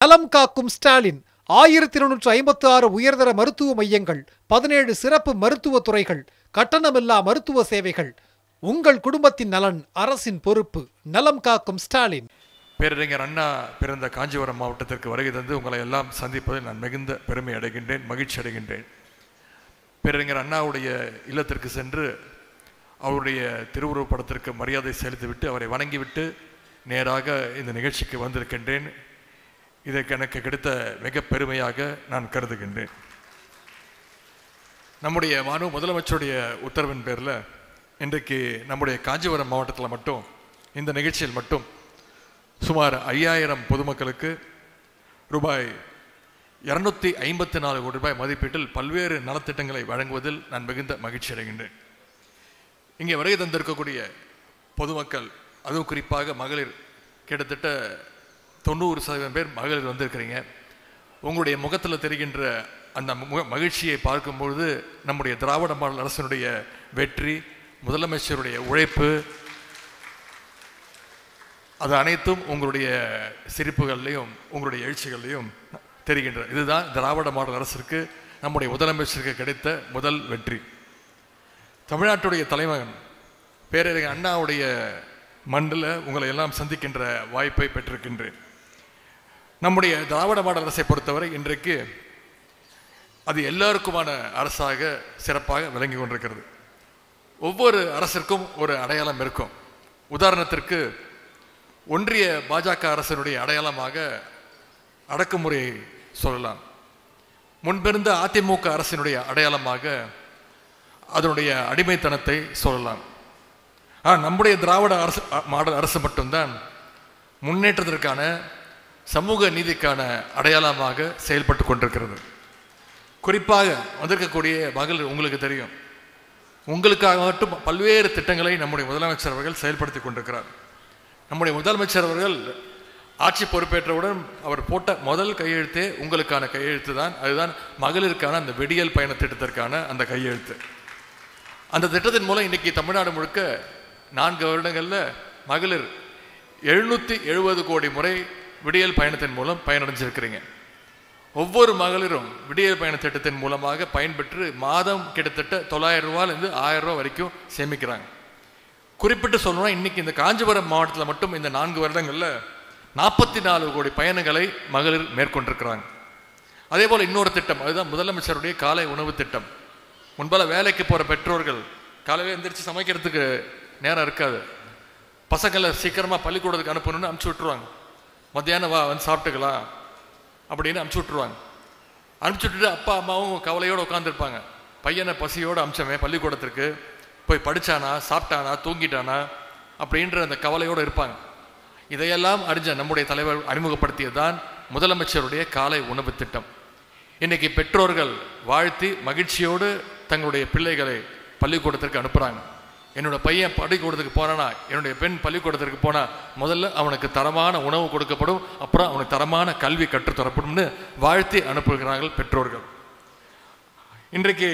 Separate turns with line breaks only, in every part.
நலம் காக்கும் ஸ்டாலின் 1256 உயர்தர மருத்துவ மையங்கள், 17 சிறப்பு மருத்துவ துறைகள், கட்டணமில்லா மருத்துவ சேவைகள். உங்கள் குடும்பத்தின் நலன் அரசின் பொறுப்பு. நலம் காக்கும் ஸ்டாலின்.
பேரறிஞர் அண்ணா பிறந்த காஞ்சிபுரம் மாவட்டத்திற்கு வருகை தந்து உங்களை எல்லாம் சந்திப்பதில் நான் மிகுந்த பெருமை அடைகின்றேன், மகிழ்ச்சி அடைகின்றேன். பேரறிஞர் அண்ணாவுடைய இல்லத்திற்கு சென்று அவருடைய திருவுருவப் படத்திற்கு மரியாதை செலுத்திவிட்டு அவரை வணங்கிவிட்டு நேராக இந்த நிகழ்ச்சிக்கு வந்திருக்கின்றேன். இதற்கு எனக்கு கிடைத்த மிக பெருமையாக நான் கருதுகின்றேன். நம்முடைய மாண்பு முதலமைச்சருடைய உத்தரவின் பேரில் இன்றைக்கு நம்முடைய காஞ்சிபுரம் மாவட்டத்தில் மட்டும் இந்த நிகழ்ச்சியில் மட்டும் சுமார் 5000 பொதுமக்களுக்கு ரூபாய் 254 கோடி ரூபாய் மதிப்பீட்டில் பல்வேறு நலத்திட்டங்களை வழங்குவதில் நான் மிகுந்த மகிழ்ச்சி அடைகின்றேன். இங்கே வருகை தந்திருக்கக்கூடிய பொதுமக்கள், அதுவும் குறிப்பாக மகளிர், கிட்டத்தட்ட 90% பேர் மகளிர் வந்திருக்கிறீங்க. உங்களுடைய முகத்தில் தெரிகின்ற அந்த மகிழ்ச்சியை பார்க்கும்பொழுது நம்முடைய திராவிட மாடல் அரசினுடைய வெற்றி, முதலமைச்சருடைய உழைப்பு, அது அனைத்தும் உங்களுடைய சிரிப்புகள்லையும் உங்களுடைய எழுச்சிகள்லையும் தெரிகின்ற. இதுதான் திராவிட மாடல் அரசிற்கு, நம்முடைய முதலமைச்சருக்கு கிடைத்த முதல் வெற்றி. தமிழ்நாட்டுடைய தலைமகன் பேரறிஞர் அண்ணாவுடைய மண்ணில் உங்களை எல்லாம் சந்திக்கின்ற வாய்ப்பை பெற்றிருக்கின்றேன். நம்முடைய திராவிட மாடல் அரசை பொறுத்தவரை இன்றைக்கு அது எல்லாருக்குமான அரசாக சிறப்பாக விளங்கி கொண்டிருக்கிறது. ஒவ்வொரு அரசிற்கும் ஒரு அடையாளம் இருக்கும். உதாரணத்திற்கு ஒன்றிய பாஜக அரசினுடைய அடையாளமாக அடக்குமுறையை சொல்லலாம். முன்பிருந்த அதிமுக அரசினுடைய அடையாளமாக அதனுடைய அடிமைத்தனத்தை சொல்லலாம். ஆனால் நம்முடைய திராவிட அரசு மாடல் அரசு மட்டும்தான் முன்னேற்றத்திற்கான, சமூக நீதிக்கான அடையாளமாக செயல்பட்டு கொண்டிருக்கிறது. குறிப்பாக வந்திருக்கக்கூடிய மகளிர், உங்களுக்கு தெரியும், உங்களுக்காக மட்டும் பல்வேறு திட்டங்களை நம்முடைய முதலமைச்சர் அவர்கள் செயல்படுத்தி கொண்டிருக்கிறார். நம்முடைய முதலமைச்சர் அவர்கள் ஆட்சி பொறுப்பேற்றவுடன் அவர் போட்ட முதல் கையெழுத்தே உங்களுக்கான கையெழுத்து தான். அதுதான் மகளிருக்கான அந்த விடியல் பயண திட்டத்திற்கான அந்த கையெழுத்து. அந்த திட்டத்தின் மூலம் இன்னைக்கு தமிழ்நாடு முழுக்க 4 வருடங்களில் மகளிர் 770 கோடி முறை விடியல் பயணத்தின் மூலம் பயனடைஞ்சிருக்கிறீங்க. ஒவ்வொரு மகளிரும் விடியல் பயண திட்டத்தின் மூலமாக பயன்பெற்று மாதம் கிட்டத்தட்ட 900 ரூபாயிலிருந்து 1000 ரூபா வரைக்கும் சேமிக்கிறாங்க. குறிப்பிட்டு சொல்லணும்னா இன்னைக்கு இந்த காஞ்சிபுரம் மாவட்டத்தில் மட்டும் இந்த 4 வருடங்களில் 44 கோடி பயணங்களை மகளிர் மேற்கொண்டிருக்கிறாங்க. அதே போல் இன்னொரு திட்டம், அதுதான் முதலமைச்சருடைய காலை உணவு திட்டம். முன்பால் வேலைக்கு போகிற பெற்றோர்கள் காலையில் எந்திரிச்சு சமைக்கிறதுக்கு நேரம் இருக்காது. பசங்களை சீக்கிரமாக பள்ளிக்கூடத்துக்கு அனுப்பணும்னு அனுப்பிச்சி விட்ருவாங்க. மத்தியானம் வா வந்து சாப்பிட்டுக்கலாம் அப்படின்னு அனுப்பிச்சி விட்ருவாங்க. அனுப்பிச்சி விட்டுட்டு அப்பா அம்மாவும் கவலையோடு உட்காந்துருப்பாங்க. பையனை பசியோடு அனுப்பிச்சவன் பள்ளிக்கூடத்திற்கு போய் படித்தானா, சாப்பிட்டானா, தூங்கிட்டானா அப்படின்ற அந்த கவலையோடு இருப்பாங்க. இதையெல்லாம் அறிஞ்ச நம்முடைய தலைவர் அறிமுகப்படுத்தியது தான் முதலமைச்சருடைய காலை உணவு திட்டம். இன்னைக்கு பெற்றோர்கள் வாழ்த்தி மகிழ்ச்சியோடு தங்களுடைய பிள்ளைகளை பள்ளிக்கூடத்திற்கு அனுப்புகிறாங்க. என்னோட பையன் பள்ளிக்கூடத்துக்கு போனானா, என்னுடைய பெண் பள்ளிக்கூடத்திற்கு போனால் முதல்ல அவனுக்கு தரமான உணவு கொடுக்கப்படும், அப்புறம் அவனுக்கு தரமான கல்வி கற்றுத்தரப்படும்னு வாழ்த்தி அனுப்புகிறார்கள் பெற்றோர்கள். இன்றைக்கு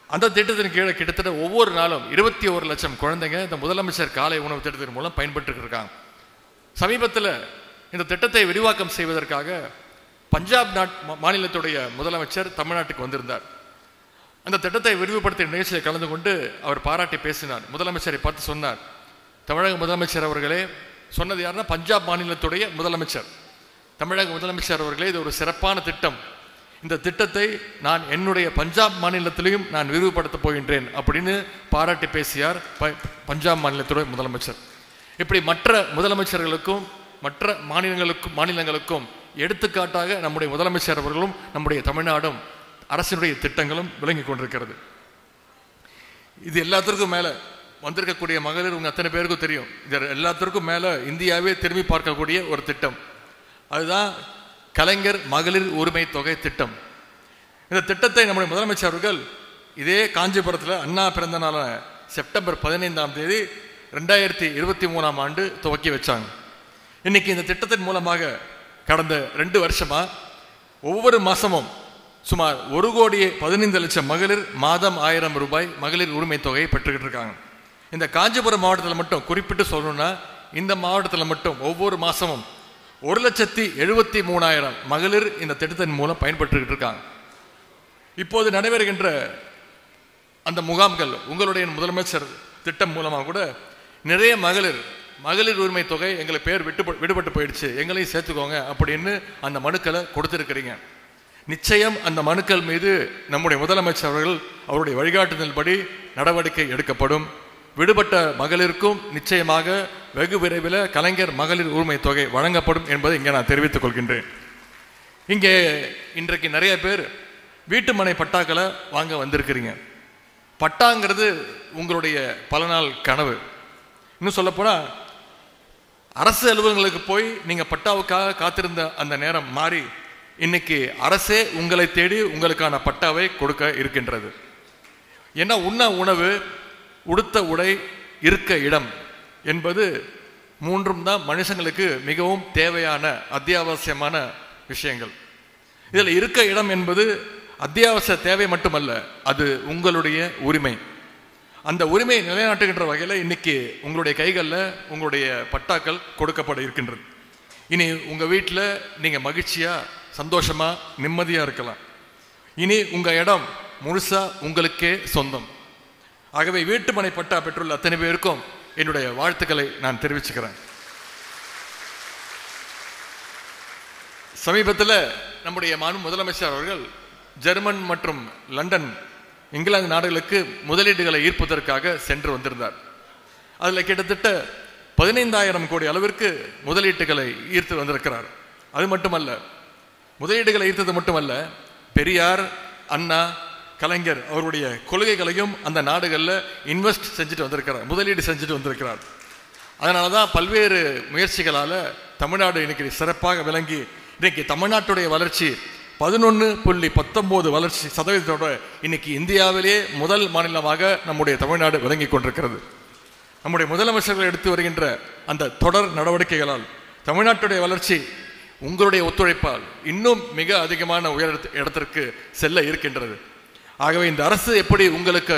அந்த திட்டத்தின் கீழே கிட்டத்தட்ட ஒவ்வொரு நாளும் 21 லட்சம் குழந்தைங்க இந்த முதலமைச்சர் காலை உணவு திட்டத்தின் மூலம் பயன்பெற்று இருக்காங்க. சமீபத்தில் இந்த திட்டத்தை விரிவாக்கம் செய்வதற்காக பஞ்சாப் மாநிலத்துடைய முதலமைச்சர் தமிழ்நாட்டுக்கு வந்திருந்தார். அந்த திட்டத்தை விரிவுபடுத்திய நிகழ்ச்சியை கலந்து கொண்டு அவர் பாராட்டி பேசினார். முதலமைச்சரை பார்த்து சொன்னார், தமிழக முதலமைச்சர் அவர்களே, சொன்னது யாருன்னா பஞ்சாப் மாநிலத்துடைய முதலமைச்சர், தமிழக முதலமைச்சர் அவர்களே, இது ஒரு சிறப்பான திட்டம், இந்த திட்டத்தை நான் என்னுடைய பஞ்சாப் மாநிலத்திலையும் நான் விரிவுபடுத்தப் போகின்றேன் அப்படின்னு பாராட்டி பேசியார் பஞ்சாப் மாநிலத்துடைய முதலமைச்சர். இப்படி மற்ற முதலமைச்சர்களுக்கும் மற்ற மாநிலங்களுக்கும் எடுத்துக்காட்டாக நம்முடைய முதலமைச்சர் அவர்களும் நம்முடைய தமிழ்நாடும் அரசினுடைய திட்டங்களும் விளங்கி கொண்டிருக்கிறது. இது எல்லாத்திற்கும் மேலே வந்திருக்கக்கூடிய மகளிர் உங்கள் அத்தனை பேருக்கும் தெரியும், இது எல்லாத்திற்கும் மேலே இந்தியாவே திரும்பி பார்க்கக்கூடிய ஒரு திட்டம், அதுதான் கலைஞர் மகளிர் உரிமை தொகை திட்டம். இந்த திட்டத்தை நம்முடைய முதலமைச்சர் அவர்கள் இதே காஞ்சிபுரத்தில் அண்ணா பிறந்த நாளான செப்டம்பர் 15ஆம் தேதி 2023ஆம் ஆண்டு துவக்கி வச்சாங்க. இன்னைக்கு இந்த திட்டத்தின் மூலமாக கடந்த 2 வருஷமா ஒவ்வொரு மாசமும் சுமார் 1,15,00,000 மகளிர் மாதம் 1000 ரூபாய் மகளிர் உரிமை தொகையை பெற்றுக்கிட்டு இருக்காங்க. இந்த காஞ்சிபுரம் மாவட்டத்தில் மட்டும் குறிப்பிட்டு சொல்லணும்னா இந்த மாவட்டத்தில் மட்டும் ஒவ்வொரு மாசமும் 1,73,000 மகளிர் இந்த திட்டத்தின் மூலம் பயன்பெற்றுக்கிட்டு இருக்காங்க. இப்போது நடைபெறுகின்ற அந்த முகாம்கள் உங்களுடைய முதலமைச்சர் திட்டம் மூலமாக கூட நிறைய மகளிர் உரிமை தொகை எங்களை பேர் விடுபட்டு போயிடுச்சு, எங்களையும் சேர்த்துக்கோங்க அப்படின்னு அந்த மனுக்களை கொடுத்திருக்கிறீங்க. நிச்சயம் அந்த மனுக்கள் மீது நம்முடைய முதலமைச்சர் அவர்கள் அவருடைய வழிகாட்டுதல்படி நடவடிக்கை எடுக்கப்படும். விடுபட்ட மகளிருக்கும் நிச்சயமாக வெகு விரைவில் கலைஞர் மகளிர் உரிமை தொகை வழங்கப்படும் என்பதை இங்கே நான் தெரிவித்துக் கொள்கின்றேன். இங்கே இன்றைக்கு நிறைய பேர் வீட்டுமனை பட்டாக்களை வாங்க வந்திருக்கிறீங்க. பட்டாங்கிறது உங்களுடைய பல நாள் கனவு. இன்னும் சொல்லப்போனால் அரசு அலுவலகங்களுக்கு போய் நீங்கள் பட்டாவுக்காக காத்திருந்த அந்த நேரம் மாறி இன்னைக்கு அரசே உங்களை தேடி உங்களுக்கான பட்டாவை கொடுக்க இருக்கின்றது. ஏன்னா உண்ண உணவு, உடுத்த உடை, இருக்க இடம் என்பது மூன்றும் தான் மனுஷங்களுக்கு மிகவும் தேவையான அத்தியாவசியமான விஷயங்கள். இதில் இருக்க இடம் என்பது அத்தியாவசிய தேவை மட்டுமல்ல, அது உங்களுடைய உரிமை. அந்த உரிமையை நிலைநாட்டுகின்ற வகையில் இன்னைக்கு உங்களுடைய கைகளில் உங்களுடைய பட்டாக்கள் கொடுக்கப்பட இருக்கின்றது. இனி உங்கள் வீட்டில் நீங்கள் மகிழ்ச்சியாக சந்தோஷமாக நிம்மதியாக இருக்கலாம். இனி உங்கள் இடம் முழுசாக உங்களுக்கே சொந்தம். ஆகவே வீட்டுமனை பட்டா பெற்றுள்ள அத்தனை பேருக்கும் என்னுடைய வாழ்த்துக்களை நான் தெரிவிச்சுக்கிறேன். சமீபத்தில் நம்முடைய முதலமைச்சர் அவர்கள் ஜெர்மன் மற்றும் லண்டன், இங்கிலாந்து நாடுகளுக்கு முதலீடுகளை ஈர்ப்பதற்காக சென்று வந்திருந்தார். அதில் கிட்டத்தட்ட 15,000 கோடி அளவிற்கு முதலீட்டுகளை ஈர்த்து வந்திருக்கிறார். அது மட்டுமல்ல, முதலீடுகளை ஈர்த்தது மட்டுமல்ல, பெரியார், அண்ணா, கலைஞர் அவருடைய கொள்கைகளையும் அந்த நாடுகளில் இன்வெஸ்ட் செஞ்சுட்டு வந்திருக்கிறார், முதலீடு செஞ்சுட்டு வந்திருக்கிறார். அதனால தான் பல்வேறு முயற்சிகளால் தமிழ்நாடு இன்னைக்கு சிறப்பாக விளங்கி இன்னைக்கு தமிழ்நாட்டுடைய வளர்ச்சி 11.19 வளர்ச்சி சதவீதத்தோட இன்னைக்கு இந்தியாவிலேயே முதல் மாநிலமாக நம்முடைய தமிழ்நாடு விளங்கி கொண்டிருக்கிறது. நம்முடைய முதலமைச்சர்கள் எடுத்து வருகின்ற அந்த தொடர் நடவடிக்கைகளால் தமிழ்நாட்டுடைய வளர்ச்சி உங்களுடைய ஒத்துழைப்பால் இன்னும் மிக அதிகமான உயர் இடத்திற்கு செல்ல இருக்கின்றது. ஆகவே இந்த அரசு எப்படி உங்களுக்கு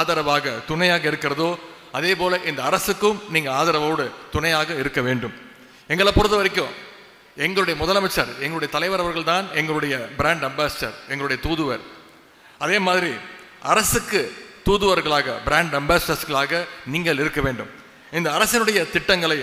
ஆதரவாக துணையாக இருக்கிறதோ அதே போல இந்த அரசுக்கும் நீங்கள் ஆதரவோடு துணையாக இருக்க வேண்டும். எங்களை பொறுத்த வரைக்கும் எங்களுடைய முதலமைச்சர், எங்களுடைய தலைவர் அவர்கள் தான் எங்களுடைய பிராண்ட் அம்பாசிடர், எங்களுடைய தூதுவர். அதே மாதிரி அரசுக்கு தூதுவர்களாக, பிராண்ட் அம்பாசிடர்ஸ்களாக நீங்கள் இருக்க வேண்டும். இந்த அரசினுடைய திட்டங்களை,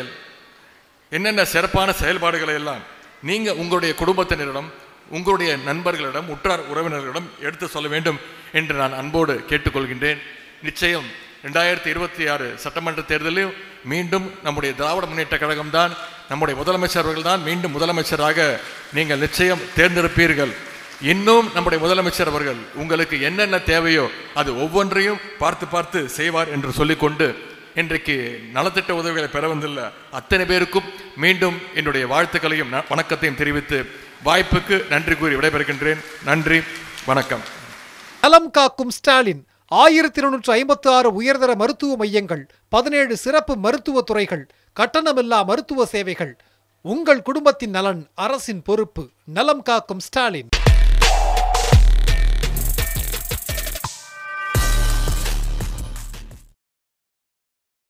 என்னென்ன சிறப்பான செயல்பாடுகளை எல்லாம் நீங்கள் உங்களுடைய குடும்பத்தினரிடம், உங்களுடைய நண்பர்களிடம், உற்றார் உறவினர்களிடம் எடுத்து சொல்ல வேண்டும் என்று நான் அன்போடு கேட்டுக்கொள்கின்றேன். நிச்சயம் 2026 சட்டமன்ற தேர்தலில் மீண்டும் நம்முடைய திராவிட முன்னேற்ற கழகம் தான், நம்முடைய முதலமைச்சர் அவர்கள் தான் மீண்டும் முதலமைச்சராக நீங்கள் நிச்சயம் தேர்ந்தெடுப்பீர்கள். இன்னும் நம்முடைய முதலமைச்சர் அவர்கள் உங்களுக்கு என்னென்ன தேவையோ அது ஒவ்வொன்றையும் பார்த்து பார்த்து செய்வார் என்று சொல்லிக்கொண்டு இன்றைக்கு நலத்திட்ட உதவிகளை பெற வந்துள்ள அத்தனை பேருக்கும் மீண்டும் என்னுடைய வாழ்த்துக்களையும் வணக்கத்தையும் தெரிவித்து வாய்ப்புக்கு நன்றி கூறி விடைபெறுகின்றேன். நன்றி, வணக்கம்.
நலம் காக்கும் ஸ்டாலின். 1256 உயர்தர மருத்துவ மையங்கள், 17 சிறப்பு மருத்துவ துறைகள், கட்டணமில்லா மருத்துவ சேவைகள். உங்கள் குடும்பத்தின் நலன் அரசின் பொறுப்பு. நலம் காக்கும் ஸ்டாலின்.